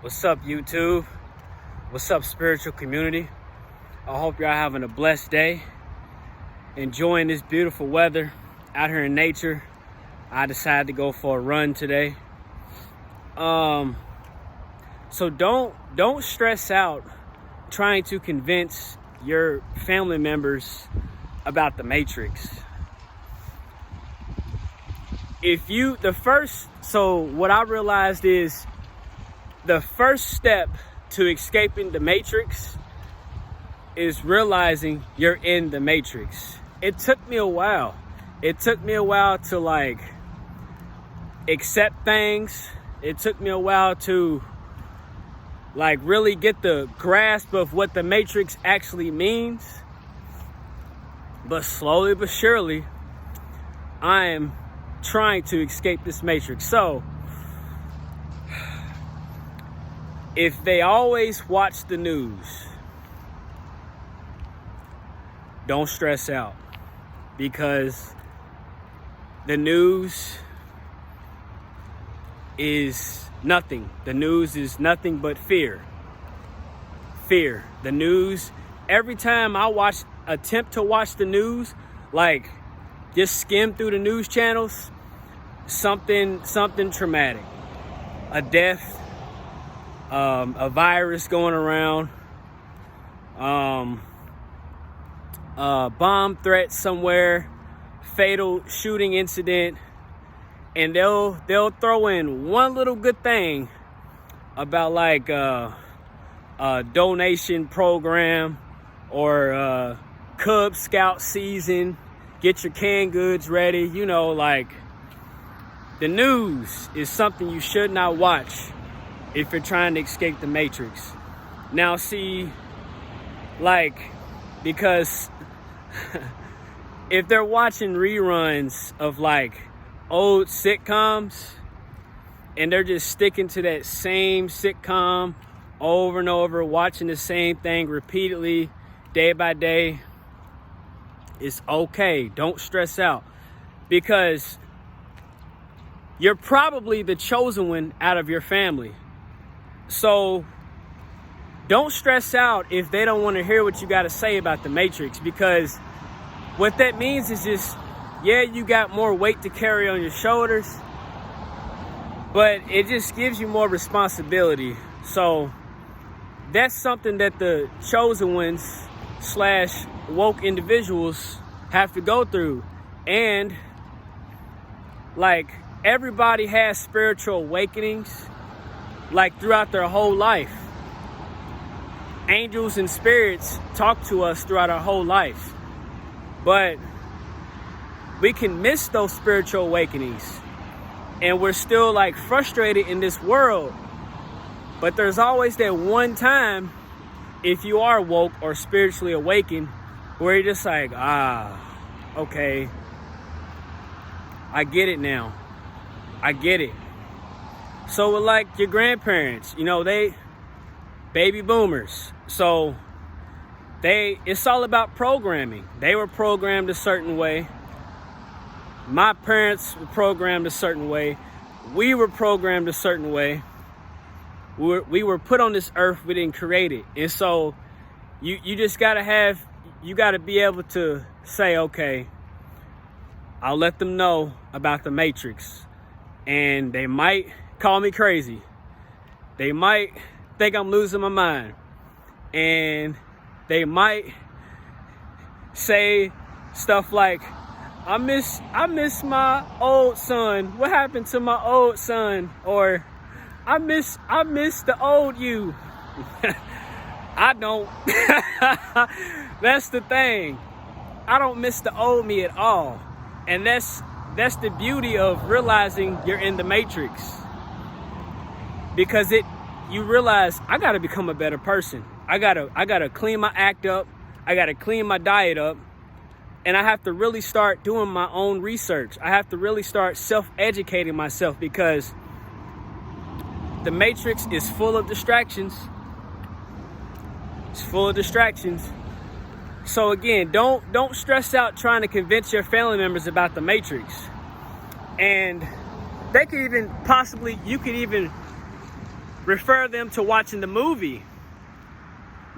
What's up, YouTube? What's up, spiritual community? I hope y'all having a blessed day, enjoying this beautiful weather out here in nature. I decided to go for a run today. So don't stress out trying to convince your family members about the Matrix. What I realized is the first step to escaping the Matrix is realizing you're in the Matrix. It took me a while. It took me a while to accept things. It took me a while to really get the grasp of what the Matrix actually means. But slowly but surely, I am trying to escape this Matrix. So, if they always watch the news, don't stress out, because the news is nothing. The news is nothing but fear. Fear. The news, every time I attempt to watch the news, just skim through the news channels, something traumatic. A death, a virus going around, bomb threat somewhere, fatal shooting incident, and they'll throw in one little good thing about a donation program or Cub Scout season, get your canned goods ready. The news is something you should not watch if you're trying to escape the Matrix. Now, see, because if they're watching reruns of old sitcoms and they're just sticking to that same sitcom over and over, watching the same thing repeatedly, day by day, it's okay. Don't stress out, because you're probably the chosen one out of your family. So don't stress out if they don't want to hear what you got to say about the Matrix, because what that means is just, yeah, you got more weight to carry on your shoulders, but it just gives you more responsibility. So that's something that the chosen ones / woke individuals have to go through. And everybody has spiritual awakenings throughout their whole life. Angels and spirits talk to us throughout our whole life, but we can miss those spiritual awakenings, and we're still frustrated in this world. But there's always that one time, if you are woke or spiritually awakened, where you're just okay, I get it now. I get it. So with your grandparents, they baby boomers. So it's all about programming. They were programmed a certain way. My parents were programmed a certain way. We were programmed a certain way. We were put on this earth. We didn't create it. And so you just gotta be able to say, okay, I'll let them know about the Matrix. And they might call me crazy. They might think I'm losing my mind. And they might say stuff like, I miss my old son. What happened to my old son? Or I miss the old you. I don't. That's the thing. I don't miss the old me at all. And that's the beauty of realizing you're in the Matrix. Because you realize, I gotta become a better person. I gotta clean my act up. I gotta clean my diet up. And I have to really start doing my own research. I have to really start self-educating myself, because the Matrix is full of distractions. It's full of distractions. So again, don't stress out trying to convince your family members about the Matrix. And they could even you could even refer them to watching the movie.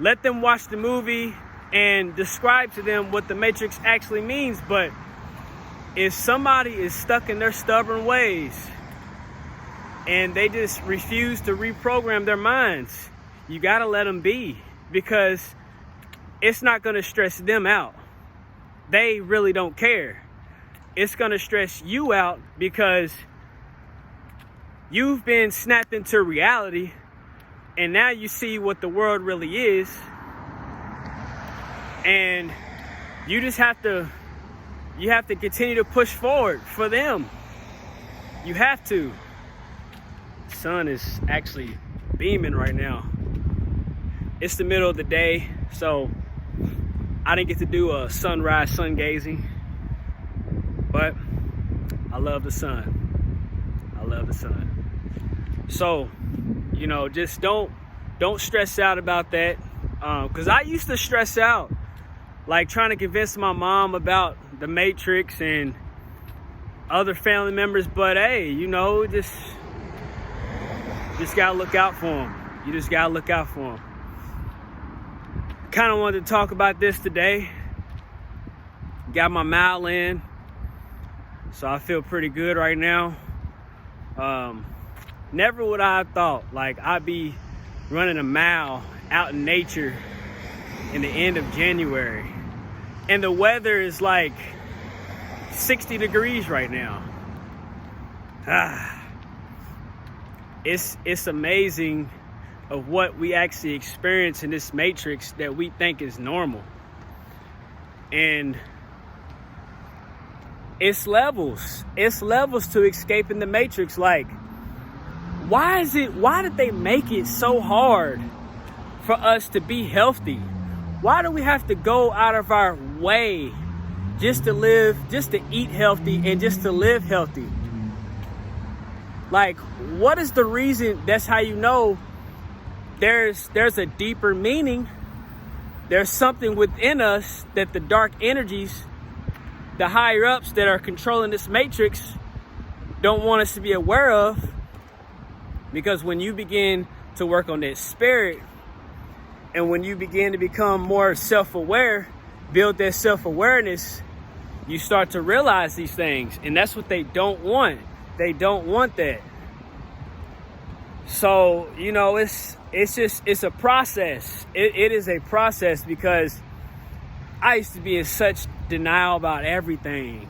Let them watch the movie and describe to them what the Matrix actually means. But if somebody is stuck in their stubborn ways and they just refuse to reprogram their minds, you gotta let them be, because it's not gonna stress them out. They really don't care. It's gonna stress you out because you've been snapped into reality, and now you see what the world really is, and you just have to continue to push forward for them. You have to. The sun is actually beaming right now. It's the middle of the day, so I didn't get to do a sunrise sun gazing, but I love the sun. I love the sun. So, you know, just don't stress out about that, because I used to stress out, like trying to convince my mom about the Matrix and other family members. But hey, you know, just gotta look out for them. You just gotta look out for them. Kind of wanted to talk about this today. Got my mile in, so I feel pretty good right now. Never would I have thought like I'd be running a mile out in nature in the end of January, and the weather is like 60 degrees right now. It's amazing of what we actually experience in this Matrix that we think is normal. And it's levels to escaping the Matrix. Like, why did they make it so hard for us to be healthy? Why do we have to go out of our way just to live, just to eat healthy, and just to live healthy? Like, what is the reason? That's how you know there's a deeper meaning. There's something within us that the dark energies, the higher ups that are controlling this Matrix, don't want us to be aware of. Because when you begin to work on that spirit, and when you begin to become more self-aware, build that self-awareness, you start to realize these things. And that's what they don't want. They don't want that. So, you know, it's a process. It is a process, because I used to be in such denial about everything.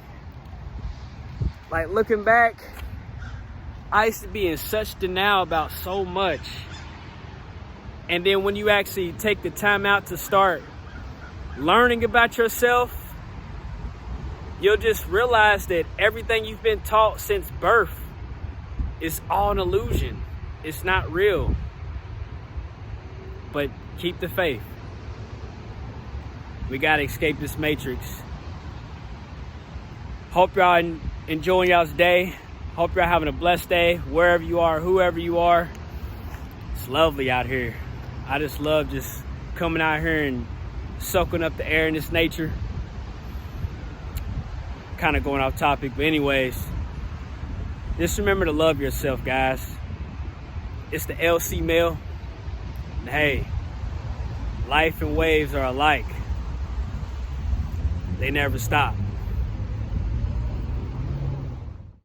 Like, looking back, I used to be in such denial about so much. And then when you actually take the time out to start learning about yourself, you'll just realize that everything you've been taught since birth is all an illusion. It's not real. But keep the faith. We gotta escape this Matrix. Hope y'all enjoying y'all's day. Hope y'all having a blessed day, wherever you are, whoever you are. It's lovely out here. I just love just coming out here and soaking up the air in this nature. Kind of going off topic, but anyways, just remember to love yourself, guys. It's the LC Mill. And hey, life and waves are alike. They never stop.